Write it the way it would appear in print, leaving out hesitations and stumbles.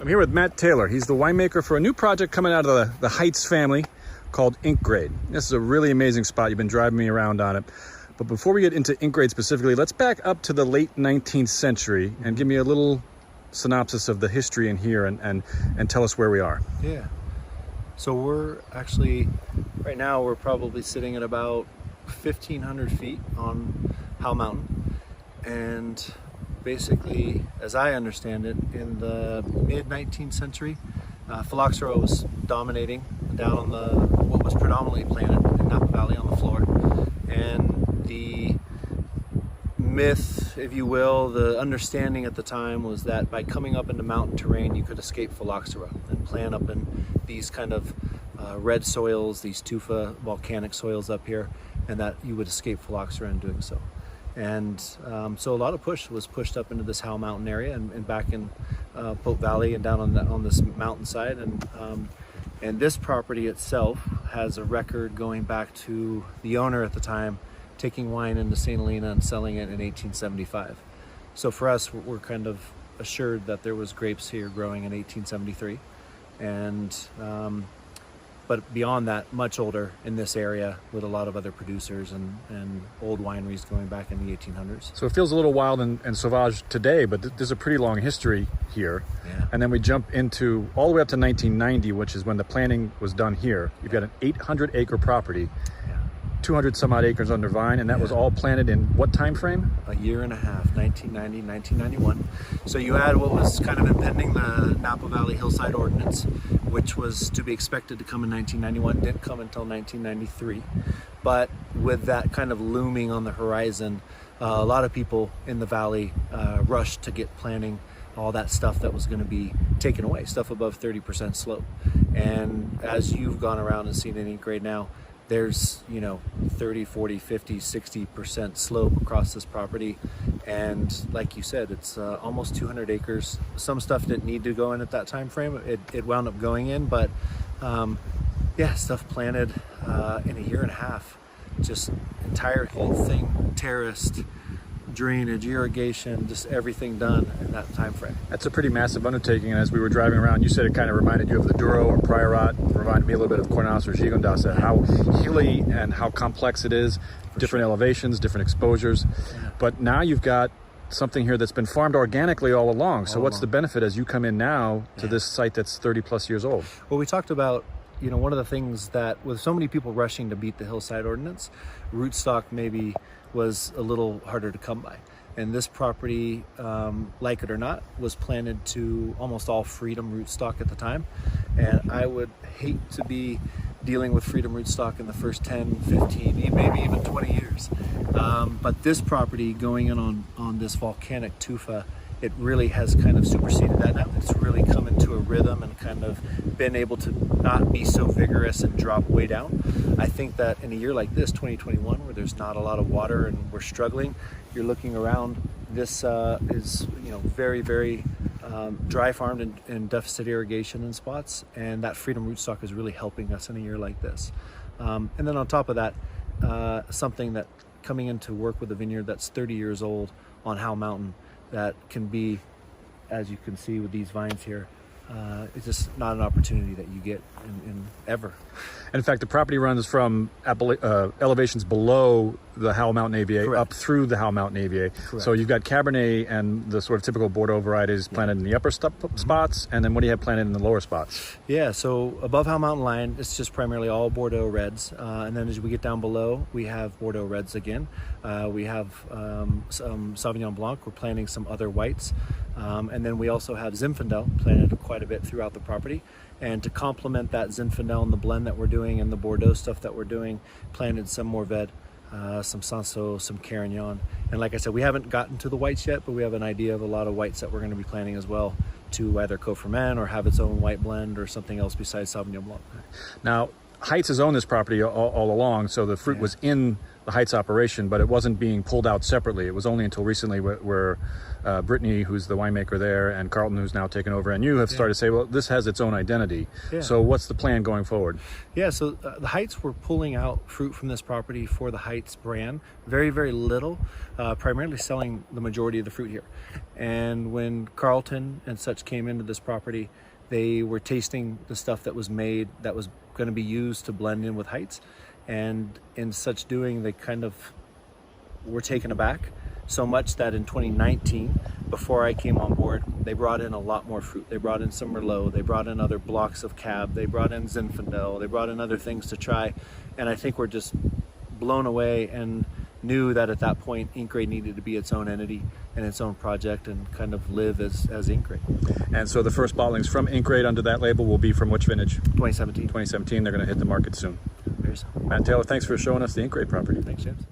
I'm here with Matt Taylor. He's the winemaker for a new project coming out of the Heitz family called Ink Grade. This is a really amazing spot. You've been driving me around on it. But before we get into Ink Grade specifically, let's back up to the late 19th century and give me a little synopsis of the history in here and tell us where we are. Yeah. So we're actually, right now, we're probably sitting at about 1,500 feet on Howell Mountain. And basically, as I understand it, in the mid-19th century, phylloxera was dominating down on what was predominantly planted in Napa Valley on the floor. And the myth, if you will, the understanding at the time was that by coming up into mountain terrain, you could escape phylloxera and plant up in these kind of red soils, these tufa volcanic soils up here, and that you would escape phylloxera in doing so. And so a lot of push was pushed up into this Howell Mountain area and back in Pope Valley and down on this mountainside. And this property itself has a record going back to the owner at the time taking wine into St. Helena and selling it in 1875. So for us, we're kind of assured that there was grapes here growing in 1873. And but beyond that, much older in this area with a lot of other producers and old wineries going back in the 1800s. So it feels a little wild and sauvage today, but there's a pretty long history here. Yeah. And then we jump into all the way up to 1990, which is when the planting was done here. You've got an 800-acre property, 200 some odd acres under vine, and that was all planted in what time frame? A year and a half, 1990, 1991. So you had what was kind of impending, the Napa Valley Hillside Ordinance, which was to be expected to come in 1991, didn't come until 1993. But with that kind of looming on the horizon, a lot of people in the valley rushed to get planting all that stuff that was going to be taken away, stuff above 30% slope. And as you've gone around and seen in Ink Grade now, there's 30, 40, 50, 60% slope across this property. And like you said, it's almost 200 acres. Some stuff didn't need to go in at that time frame. It wound up going in, but stuff planted in a year and a half. Just entire whole thing terraced, drainage, irrigation, just everything done in that time frame. That's a pretty massive undertaking, and as we were driving around, you said it kind of reminded you of the Douro or Priorat, reminded me a little bit of Cornas or Gigondas, how hilly and how complex it is, different elevations, different exposures. Yeah. But now you've got something here that's been farmed organically all along. So what's the benefit as you come in now to this site that's 30 plus years old? Well, we talked about one of the things that with so many people rushing to beat the Hillside Ordinance, rootstock maybe was a little harder to come by. And this property, like it or not, was planted to almost all Freedom rootstock at the time. And I would hate to be dealing with Freedom rootstock in the first 10, 15, maybe even 20 years. But this property going in on this volcanic tufa, it really has kind of superseded that now. It's really come into a rhythm and kind of been able to not be so vigorous and drop way down. I think that in a year like this, 2021, where there's not a lot of water and we're struggling, you're looking around, this is very, very dry farmed and deficit irrigation in spots, and that Freedom rootstock is really helping us in a year like this. And then on top of that, something that coming into work with a vineyard that's 30 years old on Howell Mountain, that can be, as you can see with these vines here, it's just not an opportunity that you get in ever. And in fact, the property runs from elevations below the Howell Mountain AVA up through the Howell Mountain AVA. Correct. So you've got Cabernet and the sort of typical Bordeaux varieties planted in the upper spots, and then what do you have planted in the lower spots? Yeah, so above Howell Mountain line, it's just primarily all Bordeaux reds. And then as we get down below, we have Bordeaux reds again. We have some Sauvignon Blanc. We're planting some other whites. And then we also have Zinfandel planted quite a bit throughout the property. And to complement that Zinfandel and the blend that we're doing and the Bordeaux stuff that we're doing, planted some Mourvèdre, some Sanso, some Carignan. And like I said, we haven't gotten to the whites yet, but we have an idea of a lot of whites that we're going to be planting as well to either co-ferment or have its own white blend or something else besides Sauvignon Blanc. Now, Heitz has owned this property all along, so the fruit was in the Heitz operation, but it wasn't being pulled out separately. It was only until recently where Brittany, who's the winemaker there, and Carlton, who's now taken over, and you have started to say, well, this has its own identity. Yeah. So what's the plan going forward? Yeah, so the Heitz, we're pulling out fruit from this property for the Heitz brand. Very, very little, primarily selling the majority of the fruit here. And when Carlton and such came into this property, they were tasting the stuff that was made that was going to be used to blend in with Heitz. And in such doing, they kind of were taken aback. So much that in 2019, before I came on board, they brought in a lot more fruit. They brought in some Merlot, they brought in other blocks of Cab, they brought in Zinfandel, they brought in other things to try. And I think we're just blown away and knew that at that point, Ink Grade needed to be its own entity and its own project and kind of live as Ink Grade. And so the first bottlings from Ink Grade under that label will be from which vintage? 2017. 2017, they're going to hit the market soon. Very soon. Matt Taylor, thanks for showing us the Ink Grade property. Thanks, James.